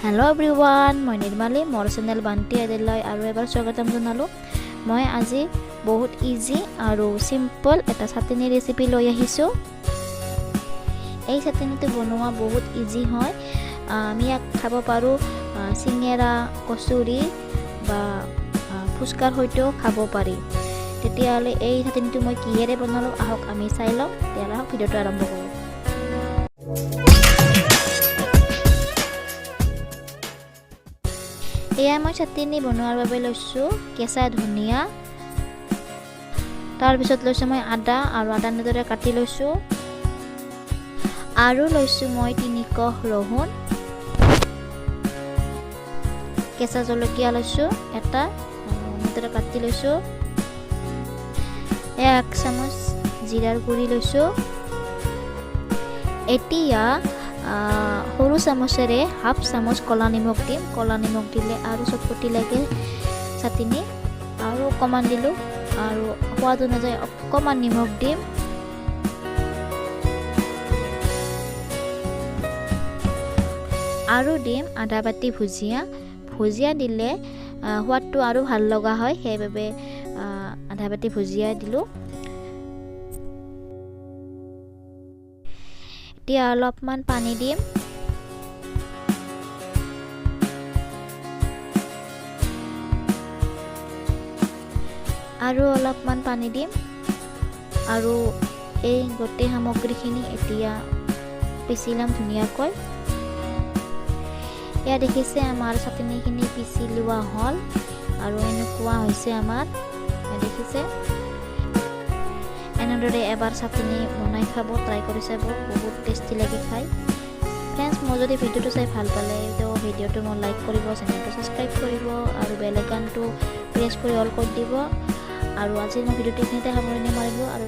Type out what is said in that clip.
Hello' everyone, মই নিৰ্মালী মোৰ channel বান্তি আদিলৈ আৰু এবাৰ স্বাগতম জনালোঁ। মই আজি বহুত ইজি আৰু চিম্পল এটা চাটনি ৰেচিপি লৈ আহিছোঁ। এই চাটনিটো বনোৱা বহুত ইজি হয়। আমি ইয়াক খাব পাৰোঁ চিঙেৰা, কচুৰি বা ফুচকাৰ সৈতেও খাব পাৰি। তেতিয়াহ'লে এই চাটনিটো মই কিহেৰে বনালোঁ আহক আমি চাই লওঁ। তেতিয়াহ'লে আহক ভিডিঅ'টো আৰম্ভ কৰোঁ। এয়া মই চাটনি বনোৱাৰ বাবে লৈছোঁ কেঁচা ধনিয়া, তাৰপিছত লৈছোঁ মই আদা আৰু আদা এনেদৰে কাটি লৈছোঁ, আৰু লৈছোঁ মই 3 কোহ ৰহুন, কেঁচা জলকীয়া লৈছোঁ এটা এনেদৰে কাটি লৈছোঁ, 1 চামুচ জিৰাৰ গুড়ি লৈছোঁ। এতিয়া সৰু চামুচেৰে হাফ চামুচ ক'লা নিমখ দিম। ক'লা নিমখ দিলে আৰু চটপটি লাগে চাটনি, আৰু অকণমান দিলোঁ, আৰু সোৱাদ অনুযায়ী অকণমান নিমখ দিম। আৰু দিম আধা বাটি ভুজিয়া দিলে সোৱাদটো আৰু ভাল লগা হয়, সেইবাবে আধা বাটি ভুজিয়া দিলোঁ। এতিয়া অলপমান পানী দিম, আৰু অলপমান পানী দিম, আৰু এই গোটেই সামগ্ৰীখিনি এতিয়া পিচি ল'ম ধুনীয়াকৈ। এয়া দেখিছে আমাৰ চাটনিখিনি পিচি লোৱা হ'ল, আৰু এনেকুৱা হৈছে আমাৰ, দেখিছে। এনেদৰে এবাৰ চাটনি বনাই খাব, ট্ৰাই কৰি চাব, বহুত টেষ্টি লাগে খাই। ফ্ৰেণ্ডছ, মই যদি ভিডিঅ'টো চাই ভাল পালে ভিডিঅ'টো মই লাইক কৰিব, চেনেলটো ছাবস্ক্ৰাইব কৰিব, আৰু বেল আইকনটো প্ৰেছ কৰি অল কৰি দিব। আৰু আজিৰ মই ভিডিঅ'টো এইখিনিতে সামৰণি মাৰিলোঁ, আৰু